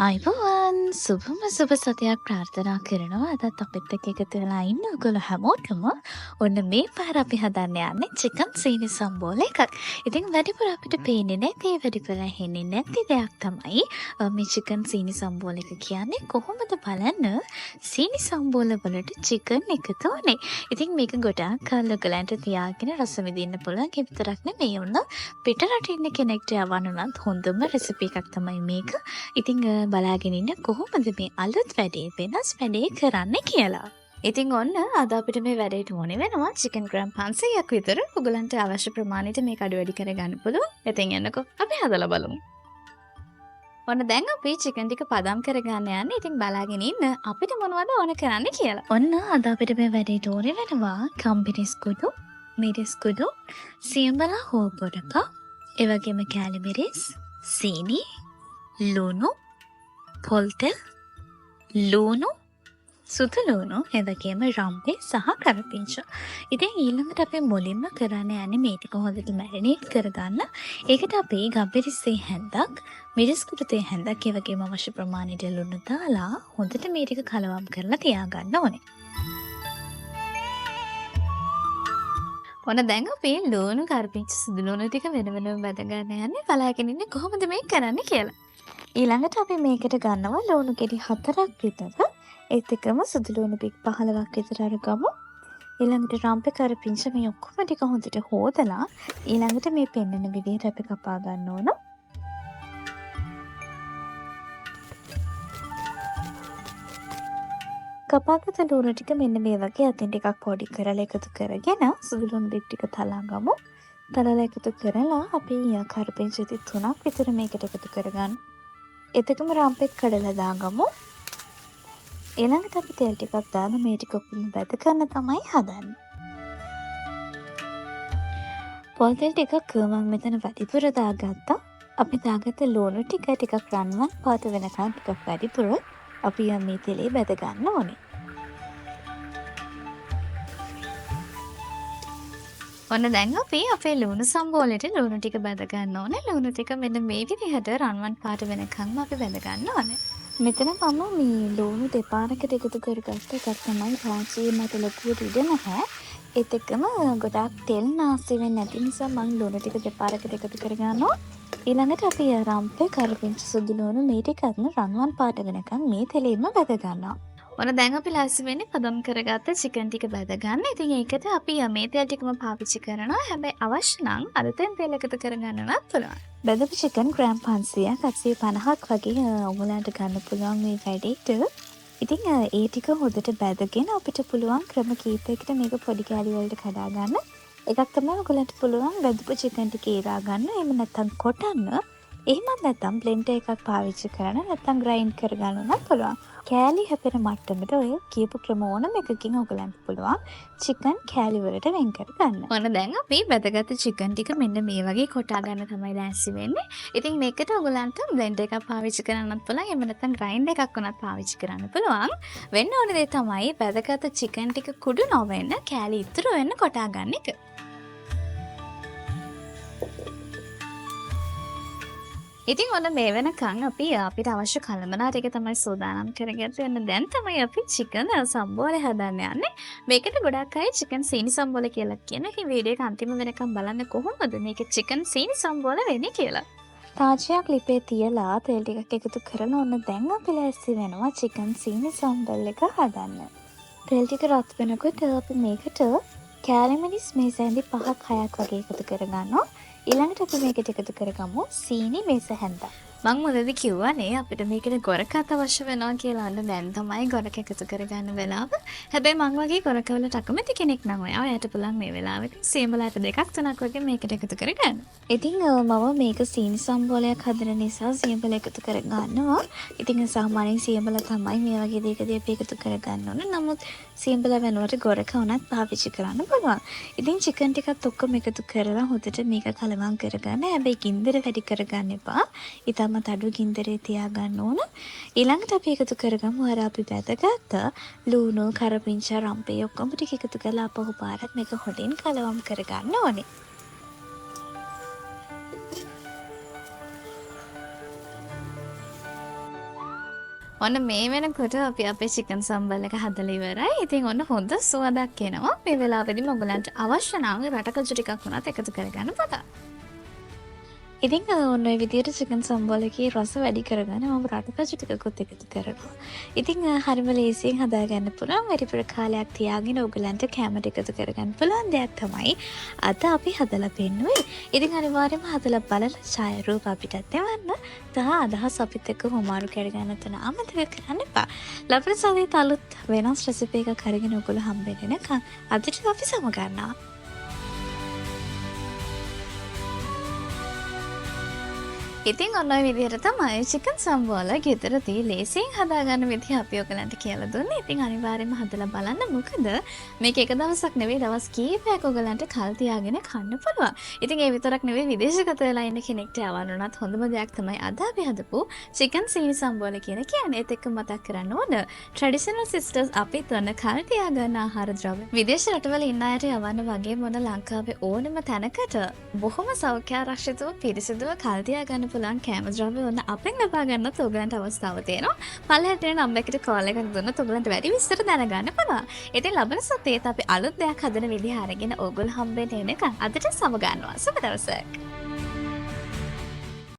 අයිබෝවන් සුභම සුභ සතියක් ප්‍රාර්ථනා කරනවා අදත් අපිත් එක්ක එකතු වෙලා ඉන්න ඔයගොල්ලෝ හැමෝටම ඔන්න මේ පාර අපි හදන්න යන්නේ චිකන් සීනි සම්බෝල එකක්. ඉතින් වැඩිපුර අපිට පේන්නේ නැති වැඩිපුර ඇහෙන්නේ නැති දෙයක් තමයි මේ චිකන් සීනි සම්බෝල එක කියන්නේ. කොහොමද බලන්න සීනි සම්බෝල වලට චිකන් එකතු වුනේ. ඉතින් මේක ගොඩාක් කල් ඔයගලන්ට තියාගෙන රස විඳින්න පුළුවන්. ඒ විතරක් නෙමෙයි ඔන්න පිට රටින් ඉන්න කෙනෙක්ට යවන්න උනත් හොඳම රෙසිපි එකක් තමයි මේක. ඉතින් බලාගෙන ඉන්න කොහොමද මේ අලුත් වැඩේ වෙනස් වැඩේ කරන්න කියලා. ඉතින් ඔන්න අද අපිට මේ වැඩේට ඕනේ වෙනවා චිකන් ග්‍රෑම් 500ක් විතර. ඔයගලන්ට අවශ්‍ය ප්‍රමාණයට මේක අඩු වැඩි කරගන්න පුළුවන්. ඉතින් යන්නකෝ අපි හදලා බලමු. ඔන්න දැන් අපි චිකන් ටික පදම් කරගන්න යන්නේ. ඉතින් බලාගෙන ඉන්න අපිට මොනවද ඕන කරන්න කියලා. ඔන්න අද අපිට මේ වැඩේට ඕනේ වෙනවා කම්බිනිස් කුඩු, මිරිස් කුඩු, සියඹලා හෝ පොඩක, ඒ වගේම කැලි මිරිස්, සීනි, ලුණු, පොල්තෙල්, ලූණු, සුදු ලූණු, එවැගේම රම්පේ සහ කරපිංච. ඉතින් ඊළඟට අපි මුලින්ම කරන්න යන්නේ මේ ටික හොඳට මැරිනේට් කරගන්න. ඒකට අපි ගම්බිරිස්සේ හැන්දක්, මිරිස් කුඩු තේ හැන්දක්, ඒ වගේම අවශ්‍ය ප්‍රමාණයට ලුණු දාලා හොඳට මේ ටික කලවම් කරලා තියාගන්න ඕනේ. ඔන්න දැන් අපි ලූණු, කරපිංච, සුදු ලූණු ටික වෙන වෙනම බෙද ගන්න යන්නේ. බලාගෙන ඉන්නේ කොහොමද මේක කරන්න කියලා. ඊළඟට අපි මේකට ගන්නවා ලුණු ගෙඩි 4ක් විතර. ඒත් එක්කම සුදු ලුණු පික් 15ක් විතර අරගමු. ඊළඟට රම්පේ කරපිංච මේ ඔක්කොම ටික හොඳට හොදලා ඊළඟට මේ පෙන්නන විදිහට අපි කපා ගන්න ඕන. කපාගත ලුණු ටික මෙන්න මේ වගේ අතින් ටිකක් පොඩි කරලා එකතු කරගෙන සුදු ලුණු බික් ටික තලාගමු. තලලා එකතු කරලා අපි කරපිංච 3ක් විතර මේකට එකතු කරගන්න. එතකම රම්පෙත් කඩලා දාගමු. ඊළඟට අපි තෙල් ටිකක් දාලා මේ ටික ඔක්කොම බෙද ගන්න තමයි හදන්නේ. පොල් තෙල් ටිකක් මම මෙතන වැඩිපුර දාගත්තා. අපි දාගත්ත ලුණු ටිකක් රන්වන් පාට වෙනකන් ටිකක් වැඩිපුර අපි මේ තෙලේ බෙද ගන්න ඕනේ. ඔන්න දැන් අපි අපේ ලුණු සම්බෝලෙට ලුණු ටික බැද ගන්න ඕනේ. ලුණු ටික මෙන්න මේ විදිහට රන්වන් පාට වෙනකන්ම අපි බැද ගන්න ඕනේ. මෙතන මම මේ ලුණු දෙපාරකට එකතු කරගත්ත එකක් තමයි රාජ්‍යයේ මට ලොකුවට ඉඩ නැහැ. ඒත් එක්කම ගොඩාක් තෙල් නාස්ති වෙන්නේ නැති නිසා මම ලුණු ටික දෙපාරකට එකතු කරගන්නවා. ඊළඟට අපි රම්පේ කරපිංච සුදු ලුණු මේ ටිකත් රන්වන් පාට වෙනකන් මේ තෙලෙම බැද ගන්නවා. ඔන්න දැන් අපි ලෑස්ති වෙන්නේ පදම් කරගත්ත චිකන් ටික බැද ගන්න. ඉතින් ඒකට අපි මේ තෙල් ටිකම පාවිච්චි කරනවා. හැබැයි අවශ්‍ය නම් අලුතෙන් තෙල් එකතු කරගන්නවත් පුළුවන්. බැදපු චිකන් ග්‍රෑම් 500ක් 850ක් වගේ ඔයගලන්ට ගන්න පුළුවන් මේ වැඩේට. ඉතින් ඒ ටික හොඳට බැදගෙන අපිට පුළුවන් ක්‍රම කීපයකට මේක පොඩි කෑලි වලට කඩා ගන්න. එකක් තමයි ඔයගලන්ට පුළුවන් බැදපු චිකන් ටික ඒරා ගන්න. එහෙම නැත්නම් කොටන්න. එහෙමත් නැත්නම් බ්ලෙන්ඩර් එකක් පාවිච්චි කරන්න නැත්නම් ග්‍රයින්ඩ් කරගන්න උනත් පුළුවන්. කෑලි හැපෙන මට්ටමට ඔය කියපු ක්‍රම ඕනම එකකින් ඔයගලන්ට පුළුවන් චිකන් කෑලි වලට වෙන් කරගන්න. ඔන්න දැන් අපි බෙදගත්ත චිකන් ටික මෙන්න මේ වගේ කොටා ගන්න තමයි ලෑස්ති වෙන්නේ. ඉතින් මේකට ඔයගලන්ට බ්ලෙන්ඩර් එකක් පාවිච්චි කරන්නත් පුළුවන්. එහෙම නැත්නම් ග්‍රයින්ඩ් එකක් උනත් පාවිච්චි කරන්න පුළුවන්. වෙන්න ඕනේ දේ තමයි බෙදගත්ත චිකන් ටික කුඩු නොවෙන්න කෑලි ඉතුරු වෙන්න කොටා ගන්න එක. ඉතින් ඔන්න මේ වෙනකන් අපි අපිට අවශ්‍ය කලමනා ටික තමයි සූදානම් කරගෙන යන්න. දැන් තමයි අපි චිකන් සම්බෝල හදන්න යන්නේ. මේකට ගොඩක් අය චිකන් සීනි සම්බෝල කියලා කියන. මේ වීඩියෝ එක අන්තිම වෙනකන් බලන්න කොහොමද මේක චිකන් සීනි සම්බෝල වෙන්නේ කියලා. තාජයක් ලිපේ තියලා තෙල් ටිකක් එකතු කරලා ඔන්න දැන් අපි ලෑස්ති වෙනවා චිකන් සීනි සම්බෝල එක හදන්න. තෙල් ටික රත් වෙනකොට අපි මේකට කෑලි මිරිස් මේ සැඳි 5ක් 6ක් වගේ එකතු කරගන්නවා. ඊළඟට අපි මේකට එකතු කරගමු සීනි මේස හැන්දක්. මම මුලදී කිව්වනේ අපිට මේකට ගොරකත් අවශ්‍ය වෙනවා කියලා. අන්න දැන් තමයි ගොරක එකතු කරගන්න වෙලාව. හැබැයි මං වගේ ගොරකවලට අකමැති කෙනෙක් නම් ඔයාට පුළුවන් මේ වෙලාවෙත් සියඹලාට 2ක් 3ක් වගේ මේකට එකතු කරගන්න. ඉතින් මම මේක සීනි සම්බෝලයක් හදන නිසා සියඹල එකතු කරගන්නවා. ඉතින් සාමාන්‍යයෙන් සියඹල තමයි මේ වගේ දෙයකදී අපි එකතු කරගන්න ඕන. නමුත් සියඹල වෙනුවට ගොරක උනත් පාවිච්චි කරන්න පුළුවන්. ඉතින් චිකන් ටිකත් ඔක්කොම එකතු කරලා හොඳට මේක කලවම් කරගන්න. හැබැයි ගින්දර වැඩි කරගන්න එපා. ඉතාලමත් අඩු ගින්දරේ තියාගන්න ඕන. ඊළඟට අපි එකතු කරගමු අර අපි බැදගත්ත ලුණු, කරපිංච, රම්පේ ඔක්කොම ටික එකතු කරලා අපහු පාරක් මේක හොඳින් කලවම් කරගන්න ඕනේ. ඔන්න මේ වෙනකොට අපි අපේ චිකන් සම්බල් එක හදලා ඉවරයි. ඉතින් ඔන්න හොඳ සුවඳක් එනවා. මේ වෙලාවෙදිම ඔයගලන්ට අවශ්‍ය නම් රටකජු ටිකක් වුණත් එකතු කරගන්න පුළුවන්. ඉතින් ඔන්න ඔය විදියට චිකන් සම්බෝල එකේ රස වැඩි කරගන්න මම රටකජු ටිකකුත් එකතු කරනවා. ඉතින් හරිම ලේසියෙන් හදාගන්න පුළුවන් වැඩිපුර කාලයක් තියාගෙන ඔයගලන්ට කැමරට එකතු කරගන්න පුළුවන් දෙයක් තමයි අද අපි හදලා පෙන්නුවේ. ඉතින් අනිවාර්යයෙන්ම හදලා බලලා ඡාය රූප අපිටත් එවන්න. තහ අදහස් අපිත් එක්ක හොමාරු කරගන්න තන අමතක කරන්න එපා. ලබන සතියේ අලුත් වෙනස් රෙසිපි එකක් අරගෙන ඔයගොල්ලෝ හම්බෙන්න එනකන් අදට අපි සම ගන්නවා. ඉතින් ඔන්න ඔය විදිහට තමයි චිකන් සම්බෝල ගෙදරදී ලේසියෙන් හදාගන්න විදිහ අපි ඔයගලන්ට කියලා දුන්නේ. ඉතින් අනිවාර්යයෙන්ම හදලා බලන්න. මොකද මේක එක දවසක් නෙවෙයි දවස් කීපයක් ඔයගලන්ට කල් තියාගෙන කන්න පුළුවන්. ඉතින් ඒ විතරක් නෙවෙයි විදේශගත වෙලා ඉන්න කෙනෙක්ට යවන්න උනත් හොඳම දෙයක් තමයි අද අපි හදපු චිකන් සීනි සම්බෝල කියන්නේ. ඒත් එක්ක මතක් කරන්න ඕන ට්‍රැඩිෂනල් සිස්ටර්ස් අපිත් වන්න කල් තියාගන්න ආහාර ද්‍රව්‍ය විදේශ රටවල ඉන්න අයට යවන්න වගේ මොන ලංකාවේ ඕනම තැනකට බොහොම සෞඛ්‍යාරක්ෂිතව පිරිසිදුව කල් තියාගන්න පුළුවන් කෑම ද්‍රව්‍ය ඔන්න අපෙන් ලබා ගන්නත් ඔයගලන්ට අවස්ථාව තියෙනවා. පළහැට එන නම්බර් එකට කෝල් එකක් දුන්නොත් ඔයගලන්ට වැඩි විස්තර දැනගන්න පුළුවන්. ඉතින් ලබන සතියේත් අපි අලුත් දෙයක් හදන විදිහ අරගෙන ඔයගොල්ලෝ හම්බෙන්න එනකන් අදට සම ගන්නවා. සුබ දවසක්.